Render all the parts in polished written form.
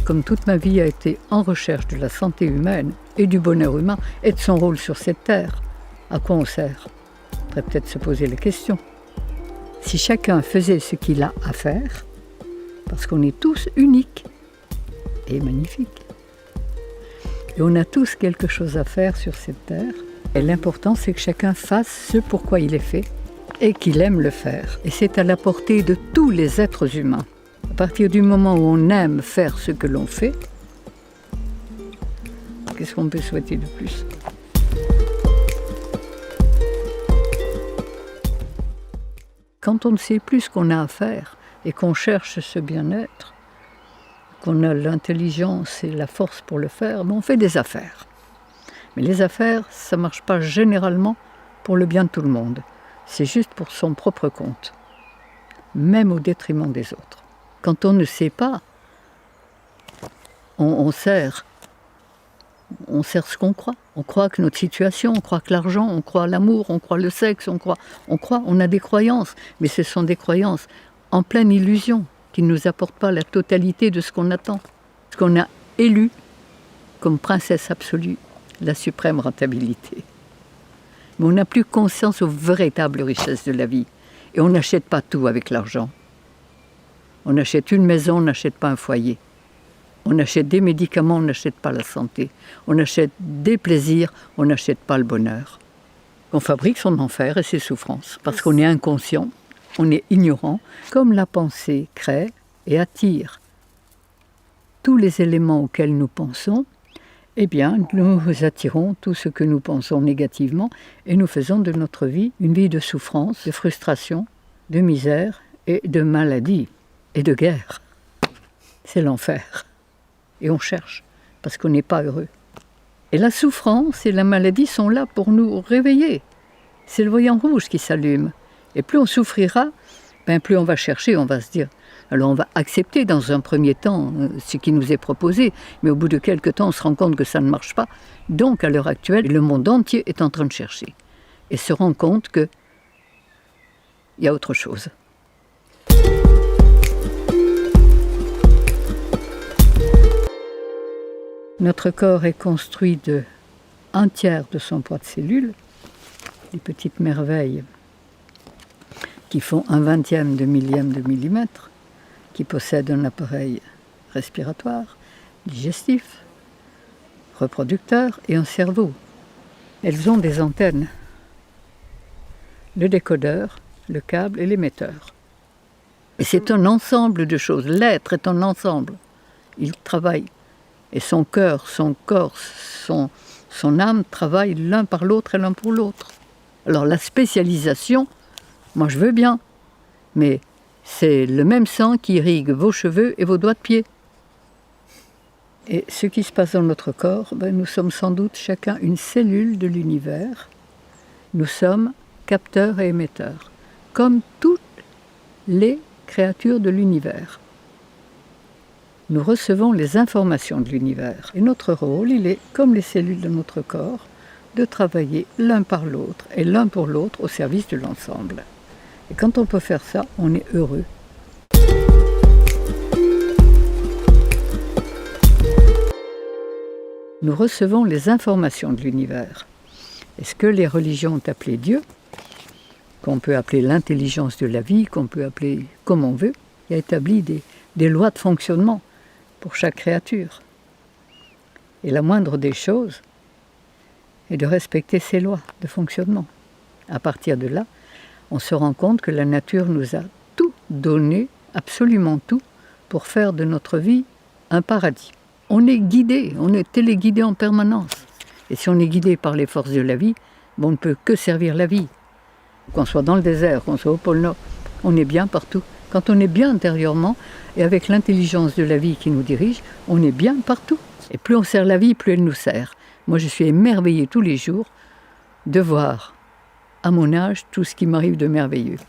Comme toute ma vie a été en recherche de la santé humaine et du bonheur humain et de son rôle sur cette terre, à quoi on sert? On pourrait peut-être se poser la question. Si chacun faisait ce qu'il a à faire, parce qu'on est tous uniques et magnifiques, et on a tous quelque chose à faire sur cette terre, et l'important c'est que chacun fasse ce pourquoi il est fait et qu'il aime le faire. Et c'est à la portée de tous les êtres humains. À partir du moment où on aime faire ce que l'on fait, qu'est-ce qu'on peut souhaiter de plus? Quand on ne sait plus ce qu'on a à faire et qu'on cherche ce bien-être, qu'on a l'intelligence et la force pour le faire, on fait des affaires. Mais les affaires, ça ne marche pas généralement pour le bien de tout le monde. C'est juste pour son propre compte, même au détriment des autres. Quand on ne sait pas, on sert ce qu'on croit. On croit que notre situation, on croit que l'argent, on croit l'amour, on croit le sexe, on a des croyances, mais ce sont des croyances en pleine illusion qui ne nous apportent pas la totalité de ce qu'on attend. Ce qu'on a élu comme princesse absolue, la suprême rentabilité. Mais on n'a plus conscience aux véritables richesses de la vie. Et on n'achète pas tout avec l'argent. On achète une maison, on n'achète pas un foyer. On achète des médicaments, on n'achète pas la santé. On achète des plaisirs, on n'achète pas le bonheur. On fabrique son enfer et ses souffrances, parce qu'on est inconscient, on est ignorant, comme la pensée crée et attire tous les éléments auxquels nous pensons, eh bien, nous attirons tout ce que nous pensons négativement et nous faisons de notre vie une vie de souffrance, de frustration, de misère et de maladie et de guerre. C'est l'enfer. Et on cherche, parce qu'on n'est pas heureux. Et la souffrance et la maladie sont là pour nous réveiller. C'est le voyant rouge qui s'allume. Et plus on souffrira, plus on va chercher, on va se dire... Alors on va accepter dans un premier temps ce qui nous est proposé, mais au bout de quelques temps, on se rend compte que ça ne marche pas. Donc à l'heure actuelle, le monde entier est en train de chercher et se rend compte qu'il y a autre chose. Notre corps est construit de 1/3 de son poids de cellules, des petites merveilles qui font 1/20 de millième de millimètre, qui possèdent un appareil respiratoire, digestif, reproducteur et un cerveau. Elles ont des antennes, le décodeur, le câble et l'émetteur. Et c'est un ensemble de choses. L'être est un ensemble. Il travaille. Et son cœur, son corps, son âme travaillent l'un par l'autre et l'un pour l'autre. Alors la spécialisation, moi je veux bien, mais c'est le même sang qui irrigue vos cheveux et vos doigts de pied. Et ce qui se passe dans notre corps, nous sommes sans doute chacun une cellule de l'univers. Nous sommes capteurs et émetteurs, comme toutes les créatures de l'univers. Nous recevons les informations de l'univers. Et notre rôle, il est, comme les cellules de notre corps, de travailler l'un par l'autre et l'un pour l'autre au service de l'ensemble. Et quand on peut faire ça, on est heureux. Nous recevons les informations de l'univers. Et ce que les religions ont appelé Dieu, qu'on peut appeler l'intelligence de la vie, qu'on peut appeler comme on veut, il a établi des lois de fonctionnement pour chaque créature. Et la moindre des choses est de respecter ces lois de fonctionnement. À partir de là, on se rend compte que la nature nous a tout donné, absolument tout, pour faire de notre vie un paradis. On est guidé, on est téléguidé en permanence. Et si on est guidé par les forces de la vie, on ne peut que servir la vie. Qu'on soit dans le désert, qu'on soit au pôle Nord, on est bien partout. Quand on est bien intérieurement, et avec l'intelligence de la vie qui nous dirige, on est bien partout. Et plus on sert la vie, plus elle nous sert. Moi, je suis émerveillée tous les jours de voir, à mon âge, tout ce qui m'arrive de merveilleux.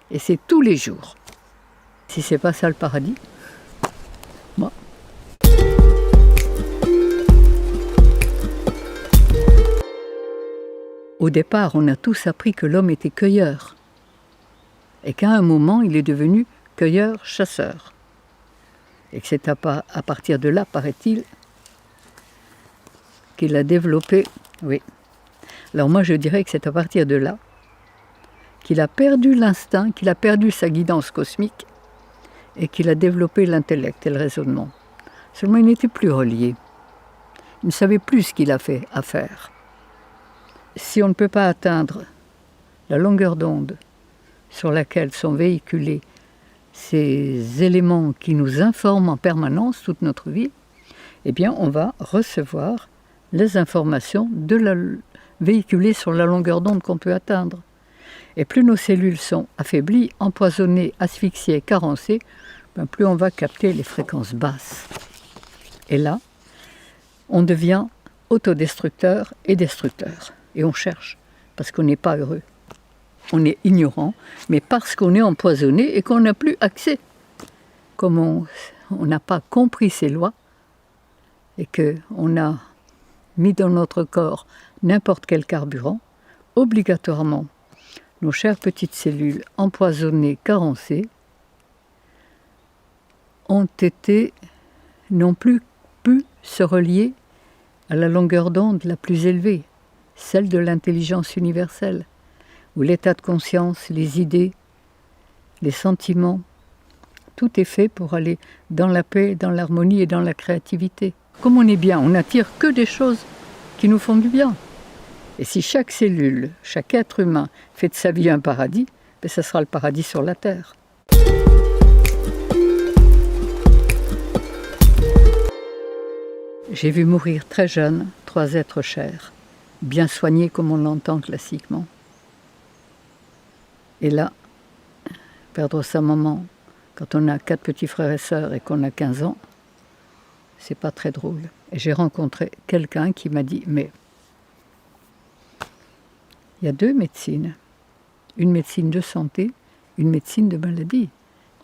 Et c'est tous les jours. Si c'est pas ça le paradis, moi. Au départ, on a tous appris que l'homme était cueilleur. Et qu'à un moment, il est devenu cueilleur-chasseur. Et que c'est à partir de là, paraît-il, qu'il a développé... Oui. Alors moi, je dirais que c'est à partir de là qu'il a perdu l'instinct, qu'il a perdu sa guidance cosmique et qu'il a développé l'intellect et le raisonnement. Seulement, il n'était plus relié. Il ne savait plus ce qu'il a fait à faire. Si on ne peut pas atteindre la longueur d'onde sur laquelle sont véhiculés ces éléments qui nous informent en permanence toute notre vie, eh bien, on va recevoir les informations véhiculées sur la longueur d'onde qu'on peut atteindre. Et plus nos cellules sont affaiblies, empoisonnées, asphyxiées, carencées, plus on va capter les fréquences basses. Et là, on devient autodestructeur et destructeur. Et on cherche, parce qu'on n'est pas heureux. On est ignorant, mais parce qu'on est empoisonné et qu'on n'a plus accès. Comme on n'a pas compris ces lois, et qu'on a mis dans notre corps n'importe quel carburant, obligatoirement, nos chères petites cellules empoisonnées, carencées, n'ont plus pu se relier à la longueur d'onde la plus élevée, celle de l'intelligence universelle, où l'état de conscience, les idées, les sentiments, tout est fait pour aller dans la paix, dans l'harmonie et dans la créativité. Comme on est bien, on n'attire que des choses qui nous font du bien. Et si chaque cellule, chaque être humain fait de sa vie un paradis, ça sera le paradis sur la terre. J'ai vu mourir très jeune 3 êtres chers, bien soignés comme on l'entend classiquement. Et là, perdre sa maman quand on a 4 petits frères et sœurs et qu'on a 15 ans, c'est pas très drôle. Et j'ai rencontré quelqu'un qui m'a dit, mais il y a 2 médecines, une médecine de santé, une médecine de maladie.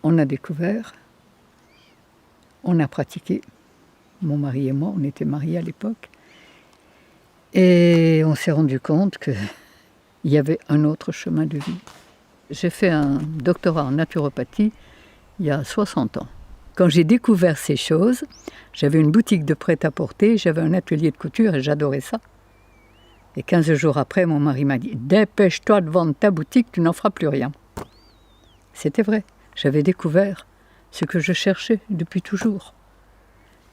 On a découvert, on a pratiqué, mon mari et moi, on était mariés à l'époque, et on s'est rendu compte qu'il y avait un autre chemin de vie. J'ai fait un doctorat en naturopathie il y a 60 ans. Quand j'ai découvert ces choses, j'avais une boutique de prêt-à-porter, j'avais un atelier de couture et j'adorais ça. Et 15 jours après, mon mari m'a dit « Dépêche-toi de vendre ta boutique, tu n'en feras plus rien ». C'était vrai, j'avais découvert ce que je cherchais depuis toujours.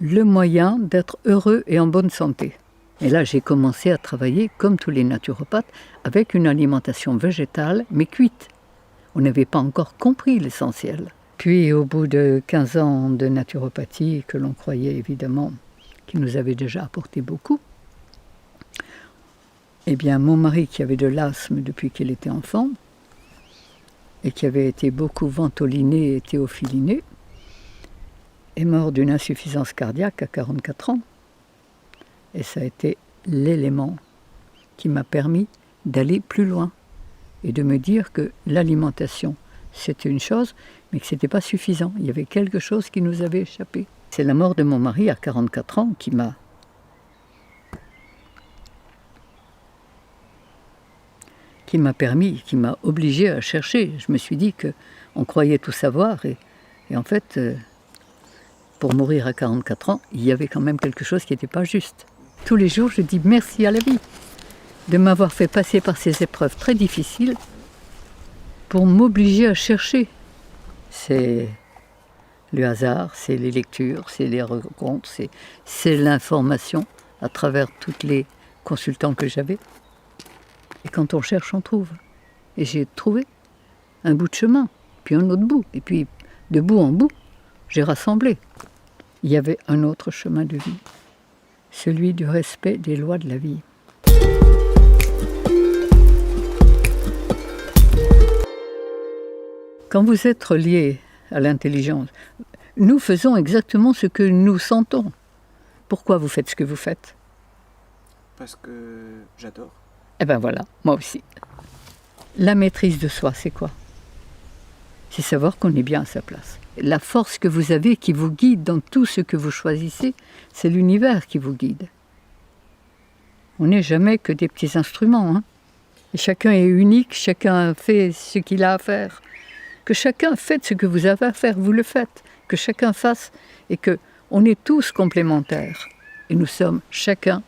Le moyen d'être heureux et en bonne santé. Et là, j'ai commencé à travailler, comme tous les naturopathes, avec une alimentation végétale, mais cuite. On n'avait pas encore compris l'essentiel. Puis, au bout de 15 ans de naturopathie, que l'on croyait évidemment, qui nous avait déjà apporté beaucoup, eh bien, mon mari, qui avait de l'asthme depuis qu'il était enfant, et qui avait été beaucoup ventoliné et théophiliné, est mort d'une insuffisance cardiaque à 44 ans. Et ça a été l'élément qui m'a permis d'aller plus loin et de me dire que l'alimentation, c'était une chose, mais que ce n'était pas suffisant. Il y avait quelque chose qui nous avait échappé. C'est la mort de mon mari à 44 ans qui m'a permis, qui m'a obligé à chercher. Je me suis dit qu'on croyait tout savoir et en fait, pour mourir à 44 ans, il y avait quand même quelque chose qui n'était pas juste. Tous les jours, je dis merci à la vie de m'avoir fait passer par ces épreuves très difficiles pour m'obliger à chercher. C'est le hasard, c'est les lectures, c'est les rencontres, c'est l'information à travers tous les consultants que j'avais. Et quand on cherche, on trouve. Et j'ai trouvé un bout de chemin, puis un autre bout. Et puis, de bout en bout, j'ai rassemblé. Il y avait un autre chemin de vie, celui du respect des lois de la vie. Quand vous êtes relié à l'intelligence, nous faisons exactement ce que nous sentons. Pourquoi vous faites ce que vous faites? Parce que j'adore. Eh bien voilà, moi aussi. La maîtrise de soi, c'est quoi? C'est savoir qu'on est bien à sa place. La force que vous avez qui vous guide dans tout ce que vous choisissez, c'est l'univers qui vous guide. On n'est jamais que des petits instruments. Et chacun est unique, chacun fait ce qu'il a à faire. Que chacun fasse ce que vous avez à faire, vous le faites. Que chacun fasse et qu'on est tous complémentaires. Et nous sommes chacun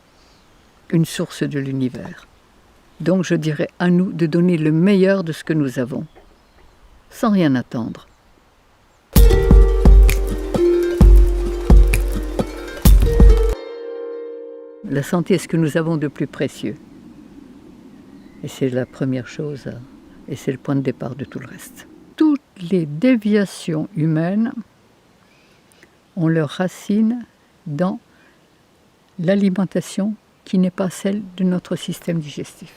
une source de l'univers. Donc je dirais à nous de donner le meilleur de ce que nous avons, sans rien attendre. La santé est ce que nous avons de plus précieux. Et c'est la première chose, et c'est le point de départ de tout le reste. Toutes les déviations humaines ont leur racine dans l'alimentation qui n'est pas celle de notre système digestif.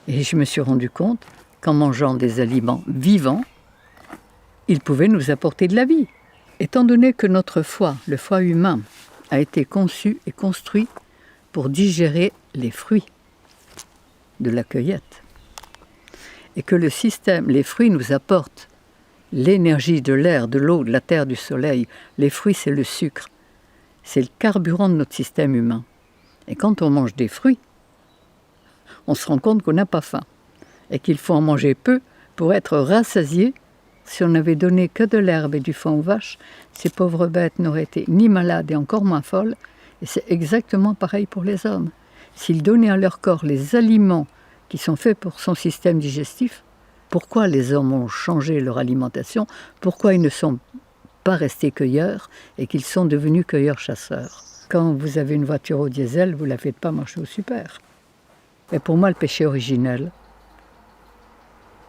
Et je me suis rendu compte qu'en mangeant des aliments vivants, ils pouvaient nous apporter de la vie. Étant donné que notre foie, le foie humain, a été conçu et construit pour digérer les fruits de la cueillette, et que le système, les fruits nous apportent l'énergie de l'air, de l'eau, de la terre, du soleil. Les fruits, c'est le sucre. C'est le carburant de notre système humain. Et quand on mange des fruits, on se rend compte qu'on n'a pas faim et qu'il faut en manger peu pour être rassasié. Si on n'avait donné que de l'herbe et du foin aux vaches, ces pauvres bêtes n'auraient été ni malades et encore moins folles. Et c'est exactement pareil pour les hommes. S'ils donnaient à leur corps les aliments qui sont faits pour son système digestif, pourquoi les hommes ont changé leur alimentation? Pourquoi ils ne sont pas restés cueilleurs et qu'ils sont devenus cueilleurs-chasseurs? Quand vous avez une voiture au diesel, vous ne la faites pas marcher au super. Et pour moi, le péché originel,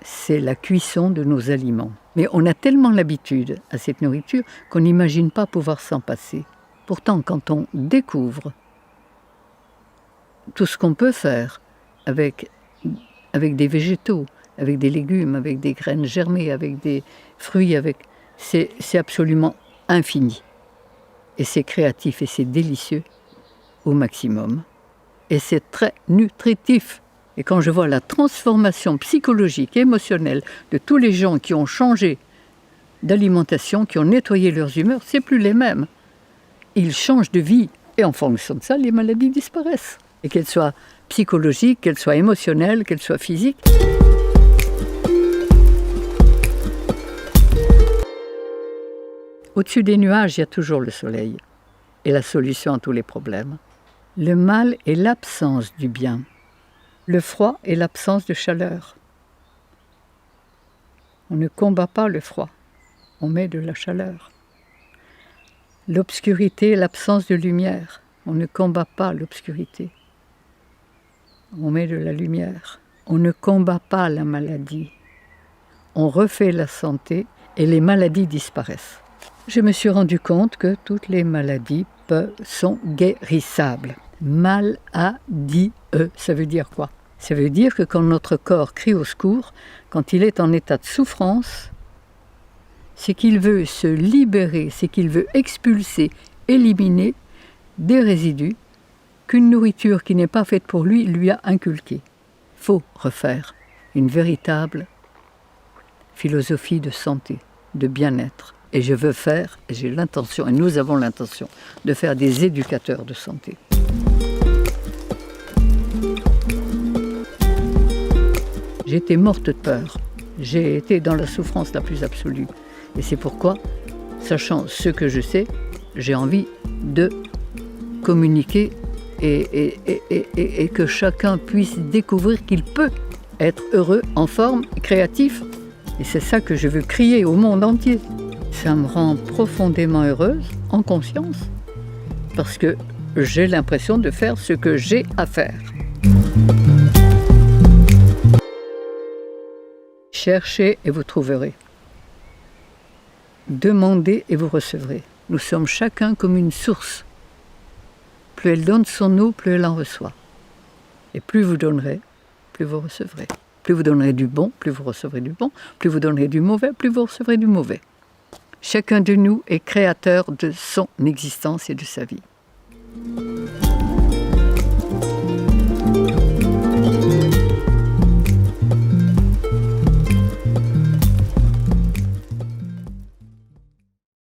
c'est la cuisson de nos aliments. Mais on a tellement l'habitude à cette nourriture qu'on n'imagine pas pouvoir s'en passer. Pourtant, quand on découvre tout ce qu'on peut faire avec des végétaux, avec des légumes, avec des graines germées, avec des fruits, c'est absolument infini. Et c'est créatif et c'est délicieux au maximum. Et c'est très nutritif. Et quand je vois la transformation psychologique et émotionnelle de tous les gens qui ont changé d'alimentation, qui ont nettoyé leurs humeurs, c'est plus les mêmes. Ils changent de vie et en fonction de ça, les maladies disparaissent. Et qu'elles soient psychologiques, qu'elles soient émotionnelles, qu'elles soient physiques. Au-dessus des nuages, il y a toujours le soleil et la solution à tous les problèmes. Le mal est l'absence du bien. Le froid est l'absence de chaleur. On ne combat pas le froid, on met de la chaleur. L'obscurité est l'absence de lumière. On ne combat pas l'obscurité, on met de la lumière. On ne combat pas la maladie, on refait la santé et les maladies disparaissent. Je me suis rendu compte que toutes les maladies sont guérissables. Maladie, ça veut dire quoi? Ça veut dire que quand notre corps crie au secours, quand il est en état de souffrance, c'est qu'il veut se libérer, c'est qu'il veut expulser, éliminer des résidus qu'une nourriture qui n'est pas faite pour lui lui a inculqués. Il faut refaire une véritable philosophie de santé, de bien-être. Et je veux faire, et j'ai l'intention, et nous avons l'intention, de faire des éducateurs de santé. J'étais morte de peur. J'ai été dans la souffrance la plus absolue. Et c'est pourquoi, sachant ce que je sais, j'ai envie de communiquer et que chacun puisse découvrir qu'il peut être heureux, en forme, créatif. Et c'est ça que je veux crier au monde entier. Ça me rend profondément heureuse, en conscience, parce que j'ai l'impression de faire ce que j'ai à faire. Cherchez et vous trouverez. Demandez et vous recevrez. Nous sommes chacun comme une source. Plus elle donne son eau, plus elle en reçoit. Et plus vous donnerez, plus vous recevrez. Plus vous donnerez du bon, plus vous recevrez du bon. Plus vous donnerez du mauvais, plus vous recevrez du mauvais. Chacun de nous est créateur de son existence et de sa vie.